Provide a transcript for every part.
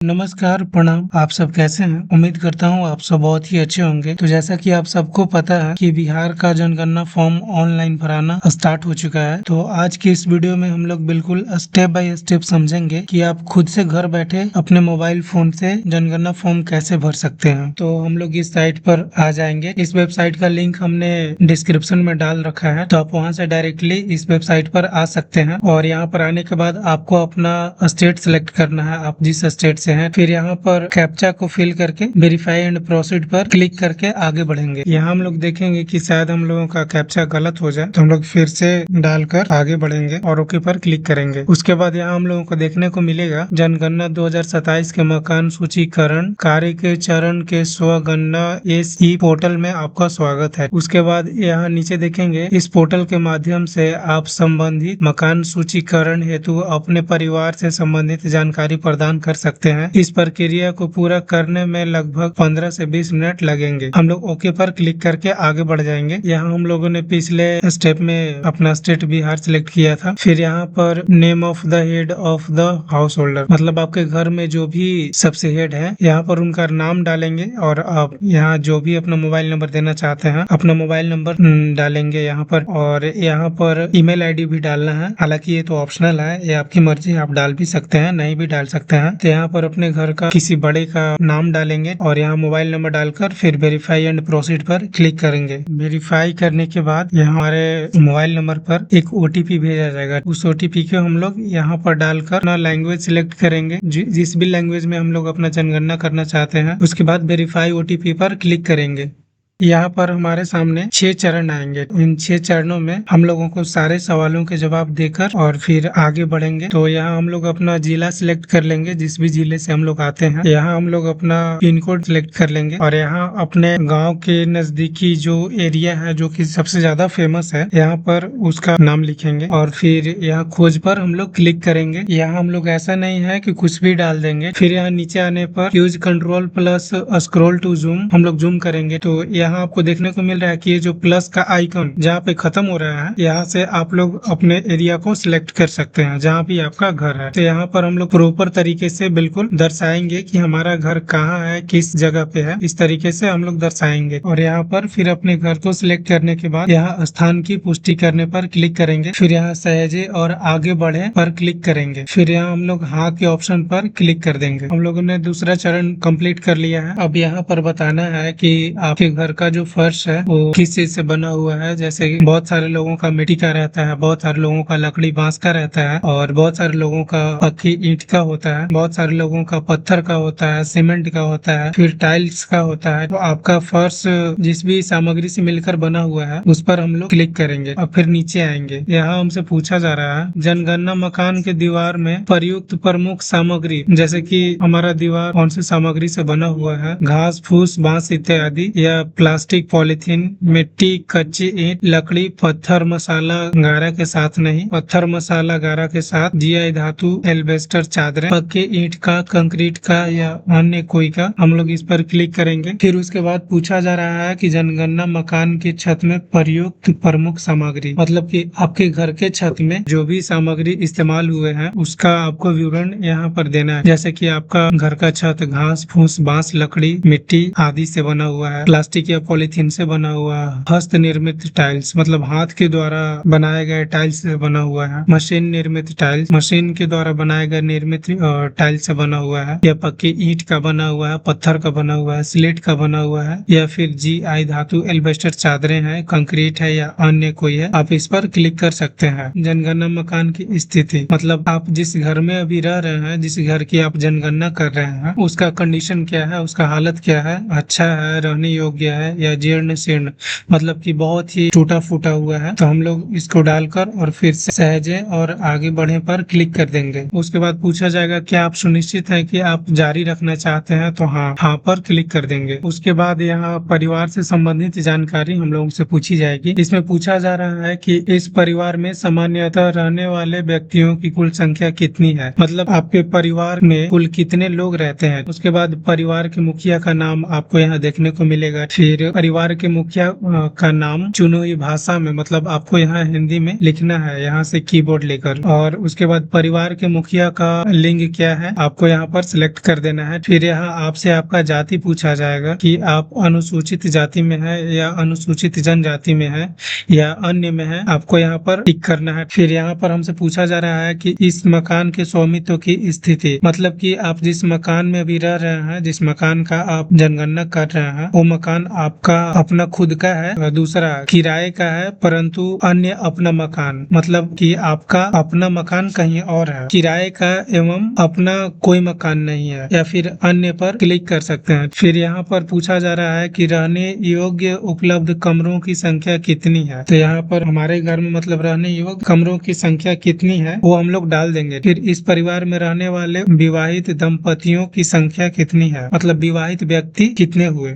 नमस्कार, प्रणाम। आप सब कैसे हैं? उम्मीद करता हूँ आप सब बहुत ही अच्छे होंगे। तो जैसा कि आप सबको पता है कि बिहार का जनगणना फॉर्म ऑनलाइन भराना स्टार्ट हो चुका है। तो आज की इस वीडियो में हम लोग बिल्कुल स्टेप बाय स्टेप समझेंगे कि आप खुद से घर बैठे अपने मोबाइल फोन से जनगणना फॉर्म कैसे भर सकते हैं। तो हम लोग इस साइट पर आ जाएंगे। इस वेबसाइट का लिंक हमने डिस्क्रिप्शन में डाल रखा है, तो आप वहाँ से डायरेक्टली इस वेबसाइट पर आ सकते हैं। और यहाँ पर आने के बाद आपको अपना स्टेट सिलेक्ट करना है, आप जिस स्टेट से हैं। फिर यहाँ पर कैप्चा को फिल करके वेरीफाई एंड प्रोसीड पर क्लिक करके आगे बढ़ेंगे। यहाँ हम लोग देखेंगे कि शायद हम लोगों का कैप्चा गलत हो जाए, तो हम लोग फिर से डालकर आगे बढ़ेंगे और ओके पर क्लिक करेंगे। उसके बाद यहाँ हम लोगों को देखने को मिलेगा जनगणना 2027 के मकान सूचीकरण कार्य के चरण के स्वगणना एस पोर्टल में आपका स्वागत है। उसके बाद यहाँ नीचे देखेंगे इस पोर्टल के माध्यम से आप संबंधित मकान सूचीकरण हेतु अपने परिवार से संबंधित जानकारी प्रदान कर सकते हैं। इस प्रक्रिया को पूरा करने में लगभग 15 से 20 मिनट लगेंगे। हम लोग ओके पर क्लिक करके आगे बढ़ जाएंगे। यहाँ हम लोगों ने पिछले स्टेप में अपना स्टेट बिहार सिलेक्ट किया था। फिर यहाँ पर name of the head of the house holder, मतलब आपके घर में जो भी सबसे हेड है, यहाँ पर उनका नाम डालेंगे। और आप यहाँ जो भी अपना मोबाइल नंबर देना चाहते हैं, अपना मोबाइल नंबर डालेंगे यहाँ पर। और यहाँ पर ईमेल आईडी भी डालना है। हालांकि ये तो ऑप्शनल है, ये आपकी मर्जी, आप डाल भी सकते हैं, नहीं भी डाल सकते हैं। तो यहाँ पर अपने घर का किसी बड़े का नाम डालेंगे और यहाँ मोबाइल नंबर डालकर फिर वेरीफाई एंड प्रोसीड पर क्लिक करेंगे। वेरीफाई करने के बाद यहाँ हमारे मोबाइल नंबर पर एक ओटीपी भेजा जाएगा। उस ओटीपी को हम लोग यहाँ पर डालकर अपना लैंग्वेज सिलेक्ट करेंगे, जिस भी लैंग्वेज में हम लोग अपना जनगणना करना चाहते हैं। उसके बाद वेरीफाई ओटीपी पर क्लिक करेंगे। यहाँ पर हमारे सामने 6 चरण आएंगे। इन 6 चरणों में हम लोगों को सारे सवालों के जवाब देकर और फिर आगे बढ़ेंगे। तो यहाँ हम लोग अपना जिला सिलेक्ट कर लेंगे, जिस भी जिले से हम लोग आते हैं। यहाँ हम लोग अपना पिन कोड सिलेक्ट कर लेंगे और यहाँ अपने गांव के नजदीकी जो एरिया है, जो कि सबसे ज्यादा फेमस है, यहाँ पर उसका नाम लिखेंगे। और फिर यहाँ खोज पर हम लोग क्लिक करेंगे। यहाँ हम लोग ऐसा नहीं है कि कुछ भी डाल देंगे। फिर यहाँ नीचे आने पर use control plus scroll to zoom हम लोग जूम करेंगे। तो यहाँ आपको देखने को मिल रहा है कि ये जो प्लस का आइकन जहाँ पे खत्म हो रहा है, यहाँ से आप लोग अपने एरिया को सिलेक्ट कर सकते हैं, जहाँ भी आपका घर है। तो यहाँ पर हम लोग प्रॉपर तरीके से बिल्कुल दर्शाएंगे कि हमारा घर कहाँ है, किस जगह पे है। इस तरीके से हम लोग दर्शाएंगे। और यहाँ पर फिर अपने घर को सिलेक्ट करने के बाद यहाँ स्थान की पुष्टि करने पर क्लिक करेंगे। फिर यहाँ सहेजे और आगे बढ़े पर क्लिक करेंगे। फिर यहाँ हम लोग हाँ के ऑप्शन पर क्लिक कर देंगे। हम लोगों ने दूसरा चरण कंप्लीट कर लिया है। अब यहाँ पर बताना है कि आपके घर का जो फर्श है वो किस चीज से बना हुआ है। जैसे कि बहुत सारे लोगों का मिट्टी का रहता है, बहुत सारे लोगों का लकड़ी बांस का रहता है, और बहुत सारे लोगों का पक्की ईंट का होता है, बहुत सारे लोगों का पत्थर का होता है, सीमेंट का होता है, फिर टाइल्स का होता है। तो आपका फर्श जिस भी सामग्री से मिलकर बना हुआ है उस पर हम लोग क्लिक करेंगे और फिर नीचे आएंगे। यहाँ हमसे पूछा जा रहा है जनगणना मकान के दीवार में प्रयुक्त प्रमुख सामग्री, जैसे कि हमारा दीवार कौन सी सामग्री से बना हुआ है, घास फूस बांस इत्यादि, या प्लास्टिक पॉलिथीन, मिट्टी, कच्ची ईंट, लकड़ी, पत्थर मसाला गारा के साथ नहीं, पत्थर मसाला गारा के साथ, जीआई धातु, एल्बेस्टर चादरें, पक्के ईंट का, कंक्रीट का या अन्य कोई का। हम लोग इस पर क्लिक करेंगे। फिर उसके बाद पूछा जा रहा है कि जनगणना मकान की छत में प्रयुक्त प्रमुख सामग्री, मतलब कि आपके घर के छत में जो भी सामग्री इस्तेमाल हुए हैं उसका आपको विवरण यहाँ पर देना है। जैसे कि आपका घर का छत घास फूस बांस लकड़ी मिट्टी आदि से बना हुआ है, प्लास्टिक या पॉलीथीन से बना हुआ है, हस्त निर्मित टाइल्स, मतलब हाथ के द्वारा बनाए गए टाइल्स से बना हुआ है, मशीन निर्मित टाइल्स, मशीन के द्वारा बनाए गए निर्मित टाइल्स से बना हुआ है, या पक्की ईंट का बना हुआ है, पत्थर का बना हुआ है, स्लेट का बना हुआ है, या फिर जीआई धातु एल्बेस्टर चादरें हैं, कंक्रीट है या अन्य कोई है। आप इस पर क्लिक कर सकते हैं। जनगणना मकान की स्थिति, मतलब आप जिस घर में अभी रह रहे हैं, जिस घर की आप जनगणना कर रहे हैं, उसका कंडीशन क्या है, उसका हालत क्या है, अच्छा है, रहने योग्य है या जीर्ण शीर्ण, मतलब कि बहुत ही टूटा फूटा हुआ है। तो हम लोग इसको डालकर और फिर से सहेजे और आगे बढ़े पर क्लिक कर देंगे। उसके बाद पूछा जाएगा क्या आप सुनिश्चित हैं कि आप जारी रखना चाहते हैं, तो हाँ पर क्लिक कर देंगे। उसके बाद यहाँ परिवार से संबंधित जानकारी हम लोगों से पूछी जाएगी। इसमें पूछा जा रहा है कि इस परिवार में सामान्यतः रहने वाले व्यक्तियों की कुल संख्या कितनी है, मतलब आपके परिवार में कुल कितने लोग रहते हैं। उसके बाद परिवार के मुखिया का नाम आपको यहाँ देखने को मिलेगा। फिर फिर परिवार के मुखिया का नाम चुनी भाषा में, मतलब आपको यहाँ हिंदी में लिखना है यहाँ से कीबोर्ड लेकर। और उसके बाद परिवार के मुखिया का लिंग क्या है आपको यहाँ पर सिलेक्ट कर देना है। फिर यहाँ आपसे आपका जाति पूछा जाएगा कि आप अनुसूचित जाति में है या अनुसूचित जनजाति में है या अन्य में है, आपको यहाँ पर टिक करना है। फिर यहाँ पर हमसे पूछा जा रहा है कि इस मकान के स्वामित्व की स्थिति, मतलब कि आप जिस मकान में अभी रह रहे हैं, जिस मकान का आप जनगणना कर रहे हैं, वो मकान आपका अपना खुद का है और दूसरा किराए का है, परंतु अन्य अपना मकान, मतलब कि आपका अपना मकान कहीं और है, किराए का एवं अपना कोई मकान नहीं है, या फिर अन्य पर क्लिक कर सकते हैं। फिर यहाँ पर पूछा जा रहा है कि रहने योग्य उपलब्ध कमरों की संख्या कितनी है, तो यहाँ पर हमारे घर में मतलब रहने योग्य कमरों की संख्या कितनी है वो हम लोग डाल देंगे। फिर इस परिवार में रहने वाले विवाहित दंपतियों की संख्या कितनी है, मतलब विवाहित व्यक्ति कितने हुए।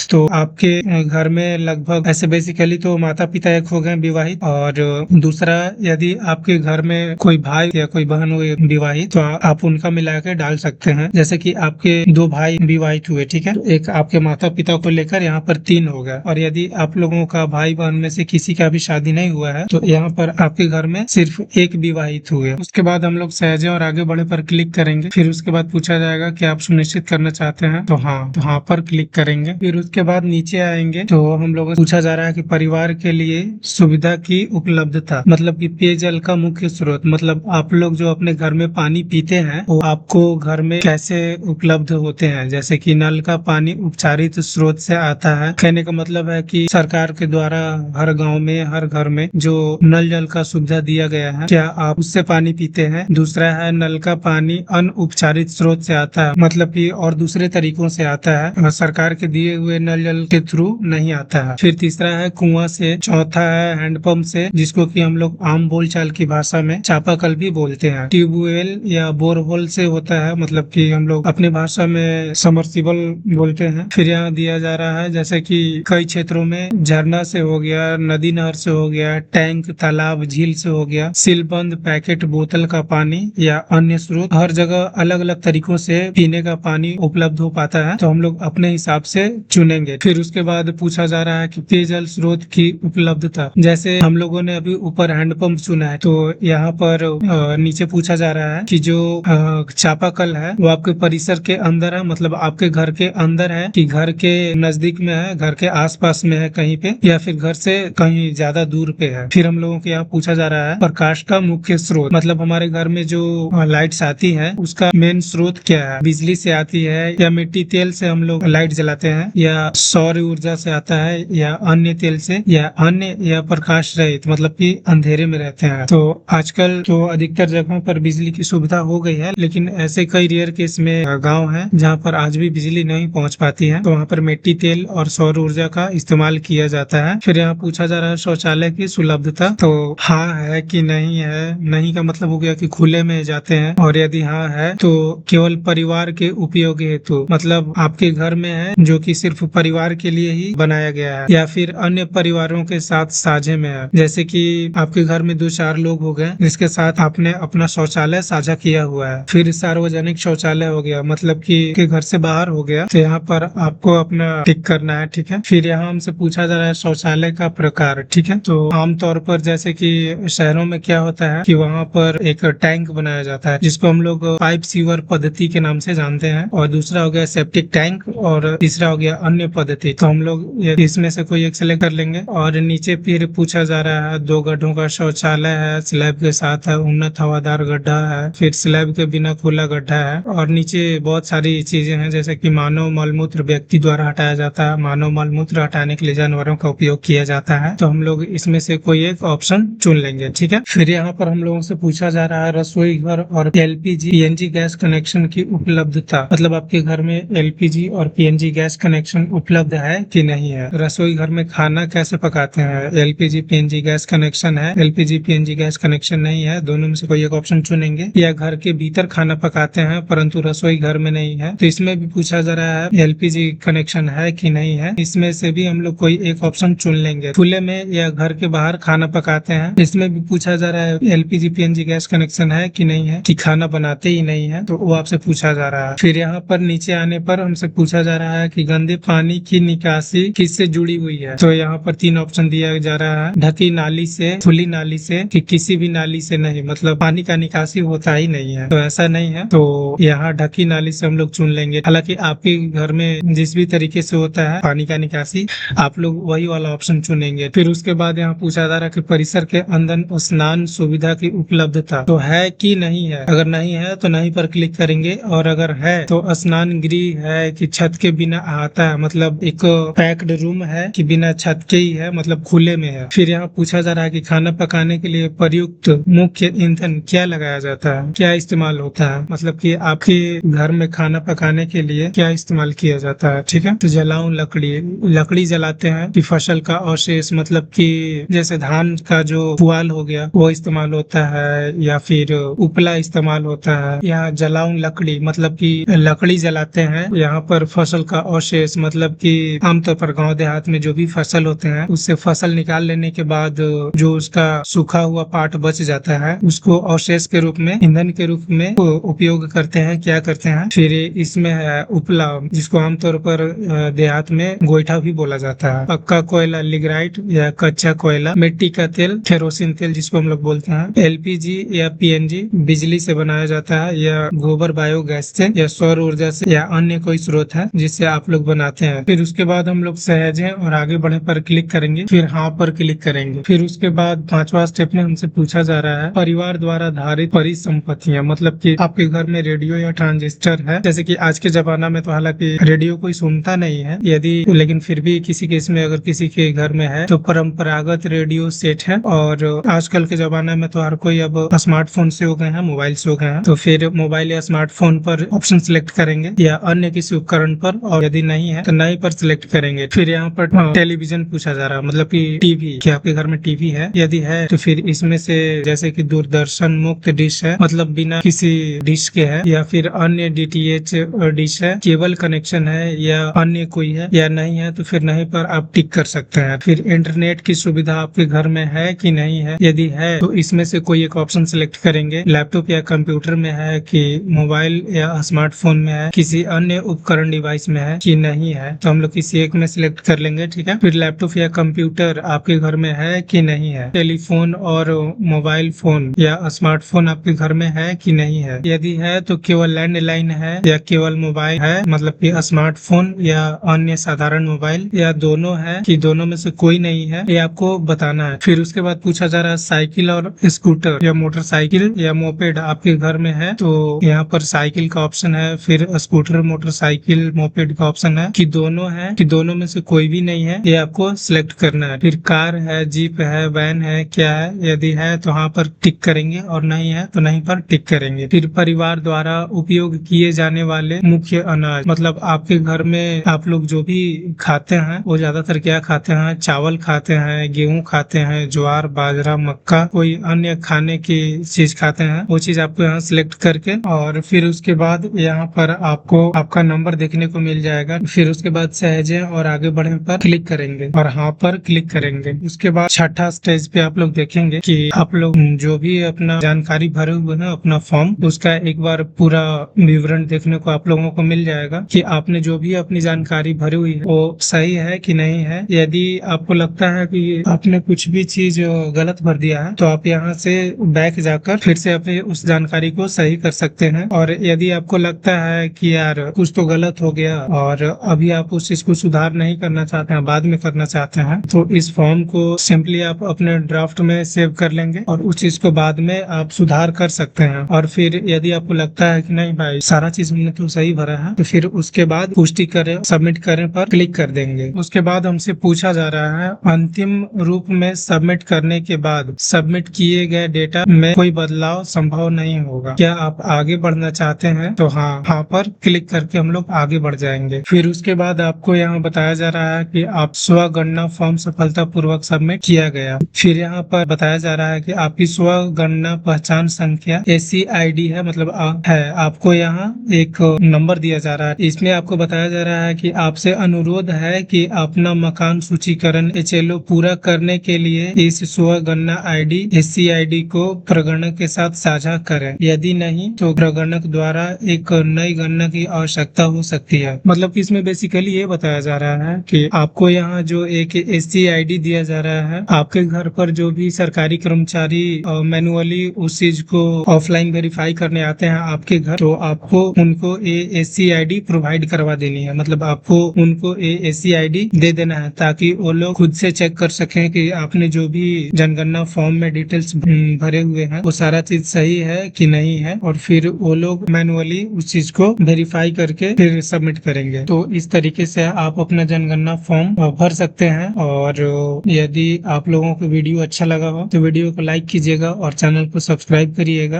तो आपके घर में लगभग ऐसे बेसिकली तो माता पिता एक हो गए विवाहित, और दूसरा यदि आपके घर में कोई भाई या कोई बहन हुए विवाहित तो आप उनका मिला के डाल सकते हैं। जैसे कि आपके 2 भाई विवाहित हुए, ठीक है, एक आपके माता पिता को लेकर यहाँ पर 3 हो गए। और यदि आप लोगों का भाई बहन में से किसी का भी शादी नहीं हुआ है तो यहाँ पर आपके घर में सिर्फ एक विवाहित हुए। उसके बाद हम लोग सहेजे और आगे बढ़े पर क्लिक करेंगे। फिर उसके बाद पूछा जाएगा कि आप सुनिश्चित करना चाहते हैं, तो हाँ पर क्लिक करेंगे। फिर उसके बाद नीचे आएंगे तो हम लोग पूछा जा रहा है कि परिवार के लिए सुविधा की उपलब्धता, मतलब कि पेयजल का मुख्य स्रोत, मतलब आप लोग जो अपने घर में पानी पीते हैं वो आपको घर में कैसे उपलब्ध होते हैं। जैसे कि नल का पानी उपचारित स्रोत से आता है, कहने का मतलब है कि सरकार के द्वारा हर गांव में हर घर में जो नल जल का सुविधा दिया गया है, क्या आप उससे पानी पीते हैं। दूसरा है नल का पानी अनउपचारित स्रोत से आता है, मतलब कि और दूसरे तरीकों से आता है, सरकार के दिए हुए नल जल के थ्रू नहीं आता है। फिर तीसरा है कुआं से। चौथा है हैंडपंप से, जिसको कि हम लोग आम बोलचाल की भाषा में चापाकल भी बोलते हैं। ट्यूबवेल या बोरहोल से होता है, मतलब कि हम लोग अपने भाषा में समरसिबल बोलते हैं। फिर यहाँ दिया जा रहा है जैसे कि कई क्षेत्रों में झरना से हो गया, नदी नहर से हो गया, टैंक तालाब झील से हो गया, सीलबंद पैकेट बोतल का पानी या अन्य स्रोत, हर जगह अलग अलग तरीकों से पीने का पानी उपलब्ध हो पाता है, तो हम लोग अपने हिसाब से चुनेंगे। फिर उसके बाद पूछा जा रहा है कि पेयजल स्रोत की उपलब्धता, जैसे हम लोगों ने अभी ऊपर हैंडपंप चुना है, तो यहाँ पर नीचे पूछा जा रहा है कि जो चापाकल है वो आपके परिसर के अंदर है, मतलब आपके घर के अंदर है कि घर के नजदीक में है, घर के आसपास में है कहीं पे, या फिर घर से कहीं ज्यादा दूर पे है। फिर हम लोगों के यहाँ पूछा जा रहा है प्रकाश का मुख्य स्रोत, मतलब हमारे घर में जो लाइट्स आती है उसका मेन स्रोत क्या है, बिजली से आती है या मिट्टी तेल से हम लोग लाइट जलाते हैं, या सौर ऊर्जा से आता है, या अन्य तेल से, या अन्य, या प्रकाश रहित, मतलब कि अंधेरे में रहते हैं। तो आजकल तो अधिकतर जगहों पर बिजली की सुविधा हो गई है, लेकिन ऐसे कई रेयर केस में गांव है जहां पर आज भी बिजली नहीं पहुंच पाती है, तो वहां पर मिट्टी तेल और सौर ऊर्जा का इस्तेमाल किया जाता है। फिर यहाँ पूछा जा रहा है शौचालय की सुलभता, तो हाँ है कि नहीं है। नहीं का मतलब हो गया कि खुले में जाते हैं, और यदि हाँ है तो केवल परिवार के उपयोग हेतु, मतलब आपके घर में है जो कि सिर्फ परिवार के लिए ही बनाया गया है, या फिर अन्य परिवारों के साथ साझे में है, जैसे कि आपके घर में 2-4 लोग हो गए जिसके साथ आपने अपना शौचालय साझा किया हुआ है। फिर सार्वजनिक शौचालय हो गया, मतलब कि के घर से बाहर हो गया, तो यहाँ पर आपको अपना टिक करना है, ठीक है। फिर यहाँ हमसे पूछा जा रहा है शौचालय का प्रकार, ठीक है। तो आमतौर पर जैसे कि शहरों में क्या होता है कि वहाँ पर एक टैंक बनाया जाता है जिसको हम लोग पाइप सीवर पद्धति के नाम से जानते हैं, और दूसरा हो गया सेप्टिक टैंक, और तीसरा हो गया अन्य पद्धति। तो हम लोग इसमें से कोई एक सिलेक्ट कर लेंगे। और नीचे फिर पूछा जा रहा है 2 गड्ढों का शौचालय है, स्लैब के साथ है, उन्नत हवादार गड्ढा है, फिर स्लैब के बिना खुला गड्ढा है, और नीचे बहुत सारी चीजें हैं जैसे कि मानव मलमूत्र व्यक्ति द्वारा हटाया जाता है, मानव मलमूत्र हटाने के लिए जानवरों का उपयोग किया जाता है। तो हम लोग इसमें से कोई एक ऑप्शन चुन लेंगे, ठीक है। फिर यहाँ पर हम लोगों से पूछा जा रहा है रसोई घर और एलपीजी पीएनजी गैस कनेक्शन की उपलब्धता, मतलब आपके घर में एलपीजी और पीएनजी गैस कनेक्शन उपलब्ध है कि नहीं है। रसोई घर में खाना कैसे पकाते हैं, एलपीजी पीएनजी गैस कनेक्शन है, एलपीजी पीएनजी गैस कनेक्शन नहीं है, दोनों में से कोई एक ऑप्शन चुनेंगे। या घर के भीतर खाना पकाते हैं परंतु रसोई घर में नहीं है, तो इसमें भी पूछा जा रहा है एलपीजी कनेक्शन है कि नहीं है। इसमें से भी हम लोग कोई एक ऑप्शन चुन लेंगे। खुले में या घर के बाहर खाना पकाते हैं, इसमें भी पूछा जा रहा है एलपीजी पीएनजी गैस कनेक्शन है कि नहीं है, कि खाना बनाते ही नहीं है, तो वो आपसे पूछा जा रहा है। फिर यहाँ पर नीचे आने पर हमसे पूछा जा रहा है कि गंदे पानी की निकासी किससे जुड़ी हुई है। तो यहाँ पर 3 ऑप्शन दिया जा रहा है, ढकी नाली से, खुली नाली से, कि किसी भी नाली से नहीं, मतलब पानी का निकासी होता ही नहीं है। तो ऐसा नहीं है, तो यहाँ ढकी नाली से हम लोग चुन लेंगे। हालांकि आपके घर में जिस भी तरीके से होता है पानी का निकासी, आप लोग वही वाला ऑप्शन चुनेंगे। फिर उसके बाद यहाँ पूछा जा रहा है कि परिसर के अंदर स्नान सुविधा की उपलब्धता तो है कि नहीं है। अगर नहीं है तो नहीं पर क्लिक करेंगे, और अगर है तो स्नान गृह है कि छत के बिना आता है, मतलब एक पैक्ड रूम है कि बिना छत के ही है, मतलब खुले में है। फिर यहाँ पूछा जा रहा है कि खाना पकाने के लिए प्रयुक्त मुख्य ईंधन क्या लगाया जाता है, क्या इस्तेमाल होता है, मतलब कि आपके घर में खाना पकाने के लिए क्या इस्तेमाल किया जाता है। ठीक है, तो जलाऊं लकड़ी, लकड़ी जलाते हैं कि फसल का अवशेष, मतलब कि जैसे धान का जो पुआल हो गया वो इस्तेमाल होता है, या फिर उपला इस्तेमाल होता है। यहाँ जलाऊं लकड़ी मतलब कि लकड़ी जलाते हैं। यहाँ पर फसल का अवशेष मतलब कि आमतौर पर गांव देहात में जो भी फसल होते हैं उससे फसल निकाल लेने के बाद जो उसका सूखा हुआ पार्ट बच जाता है उसको अवशेष के रूप में, ईंधन के रूप में उपयोग करते हैं। क्या करते हैं फिर इसमें है उपला, जिसको आमतौर पर देहात में गोईठा भी बोला जाता है। पक्का कोयला लिग्राइट या कच्चा कोयला, मिट्टी का तेल केरोसिन तेल जिसको हम लोग बोलते हैं, एलपीजी या पीएनजी बिजली से बनाया जाता है, या गोबर बायोगैस से, या सौर ऊर्जा से, या अन्य कोई स्रोत है जिससे आप लोग बनाते हैं। फिर उसके बाद हम लोग सहज हैं और आगे बढ़े पर क्लिक करेंगे, फिर हाँ पर क्लिक करेंगे। फिर उसके बाद 5वां स्टेप में हमसे पूछा जा रहा है परिवार द्वारा धारित परिसंपत्तियां, मतलब कि आपके घर में रेडियो या ट्रांजिस्टर है। जैसे कि आज के जमाना में तो हालांकि रेडियो कोई सुनता नहीं है यदि, लेकिन फिर भी किसी केस में अगर किसी के घर में है तो परंपरागत रेडियो सेट है। और आजकल के जमाने में तो हर कोई अब स्मार्टफोन से हो गए हैं, मोबाइल से हो गए हैं, तो फिर मोबाइल या स्मार्टफोन पर ऑप्शन सिलेक्ट करेंगे या अन्य किसी उपकरण पर, और यदि नहीं है तो नहीं पर सिलेक्ट करेंगे। फिर यहाँ पर टेलीविजन पूछा जा रहा है, मतलब कि टीवी, क्या आपके घर में टीवी है, यदि है तो फिर इसमें से जैसे कि दूरदर्शन मुक्त डिश है, मतलब बिना किसी डिश के है, या फिर अन्य डीटीएच डिश है, केबल कनेक्शन है, या अन्य कोई है, या नहीं है तो फिर नहीं पर आप टिक कर सकते हैं। फिर इंटरनेट की सुविधा आपके घर में है कि नहीं है, यदि है तो इसमें से कोई एक ऑप्शन सिलेक्ट करेंगे। लैपटॉप या कंप्यूटर में है कि मोबाइल या स्मार्टफोन में है, किसी अन्य उपकरण डिवाइस में है कि नहीं है, तो हम लोग किसी एक में सिलेक्ट कर लेंगे। ठीक है, फिर लैपटॉप या कंप्यूटर आपके घर में है कि नहीं है, टेलीफोन और मोबाइल फोन या स्मार्टफोन आपके घर में है कि नहीं है, यदि है तो केवल लैंडलाइन है या केवल मोबाइल है, मतलब कि स्मार्टफोन या अन्य साधारण मोबाइल, या दोनों है कि दोनों में से कोई नहीं है, ये आपको बताना है। फिर उसके बाद पूछा जा रहा है साइकिल और स्कूटर या मोटरसाइकिल या मोपेड आपके घर में है, तो यहाँ पर साइकिल का ऑप्शन है, फिर स्कूटर, मोटरसाइकिल, मोपेड का ऑप्शन है कि दोनों है कि दोनों में से कोई भी नहीं है, ये आपको सिलेक्ट करना है। फिर कार है, जीप है, वैन है, क्या है, यदि है तो हाँ पर टिक करेंगे, और नहीं है तो नहीं पर टिक करेंगे। फिर परिवार द्वारा उपयोग किए जाने वाले मुख्य अनाज, मतलब आपके घर में आप लोग जो भी खाते हैं वो ज्यादातर क्या खाते हैं, चावल खाते हैं, गेहूं खाते हैं, ज्वार, बाजरा, मक्का, कोई अन्य खाने की चीज खाते हैं, वो चीज आपको यहाँ सिलेक्ट करके, और फिर उसके बाद यहाँ पर आपको आपका नंबर देखने को मिल जाएगा। फिर उसके बाद सहजे और आगे बढ़ने पर क्लिक करेंगे और हाँ पर क्लिक करेंगे। उसके बाद छठा स्टेज पे आप लोग देखेंगे कि आप लोग जो भी अपना जानकारी भरे हुए हैं अपना फॉर्म, उसका एक बार पूरा विवरण देखने को आप लोगों को मिल जाएगा कि आपने जो भी अपनी जानकारी भरी हुई है वो सही है कि नहीं है। यदि आपको लगता है कि आपने कुछ भी चीज गलत भर दिया है तो आप यहाँ से बैक जाकर फिर से अपनी उस जानकारी को सही कर सकते हैं। और यदि आपको लगता है कि यार कुछ तो गलत हो गया और अभी आप उस चीज को सुधार नहीं करना चाहते हैं, बाद में करना चाहते हैं, तो इस फॉर्म को सिंपली आप अपने ड्राफ्ट में सेव कर लेंगे और उस चीज को बाद में आप सुधार कर सकते हैं। और फिर यदि आपको लगता है कि नहीं भाई सारा चीज हमने तो सही भरा है, तो फिर उसके बाद पुष्टि करें, सबमिट करें पर क्लिक कर देंगे। उसके बाद हमसे पूछा जा रहा है अंतिम रूप में सबमिट करने के बाद सबमिट किए गए डेटा में कोई बदलाव संभव नहीं होगा, क्या आप आगे बढ़ना चाहते हैं, तो हाँ पर क्लिक करके हम लोग आगे बढ़ जाएंगे। फिर उसके बाद आपको यहाँ बताया जा रहा है कि आप स्वगणना फॉर्म सफलतापूर्वक सबमिट किया गया। फिर यहाँ पर बताया जा रहा है कि आपकी स्वगणना पहचान संख्या SCID है, मतलब है, आपको यहाँ एक नंबर दिया जा रहा है। इसमें आपको बताया जा रहा है कि आपसे अनुरोध है कि अपना मकान सूचीकरण HLO पूरा करने के लिए इस स्वगणना ID SCID को प्रगणक के साथ साझा करें, यदि नहीं तो प्रगणक द्वारा एक नई गणना की आवश्यकता हो सकती है। मतलब कि इसमें बेसिकली ये बताया जा रहा है कि आपको यहाँ जो एक एससी आईडी दिया जा रहा है, आपके घर पर जो भी सरकारी कर्मचारी मैनुअली उस चीज को ऑफलाइन वेरीफाई करने आते हैं आपके घर, तो आपको उनको एससी आईडी प्रोवाइड करवा देनी है। मतलब आपको उनको एससी आईडी दे देना है ताकि वो लोग खुद से चेक कर सकें कि आपने जो भी जनगणना फॉर्म में डिटेल्स भरे हुए हैं वो सारा चीज सही है कि नहीं है, और फिर वो लोग मैनुअली उस चीज को वेरीफाई करके फिर सबमिट करेंगे। तो इस तरीके से आप अपना जनगणना फॉर्म भर सकते हैं। और यदि आप लोगों को वीडियो अच्छा लगा हो तो वीडियो को लाइक कीजिएगा और चैनल को सब्सक्राइब करिएगा,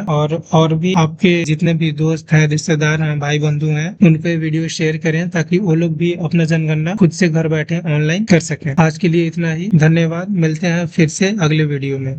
और भी आपके जितने भी दोस्त हैं, रिश्तेदार हैं, भाई बंधु हैं, उन पे वीडियो शेयर करें ताकि वो लोग भी अपना जनगणना खुद से घर बैठे ऑनलाइन कर सकें। आज के लिए इतना ही, धन्यवाद। मिलते हैं फिर से अगले वीडियो में।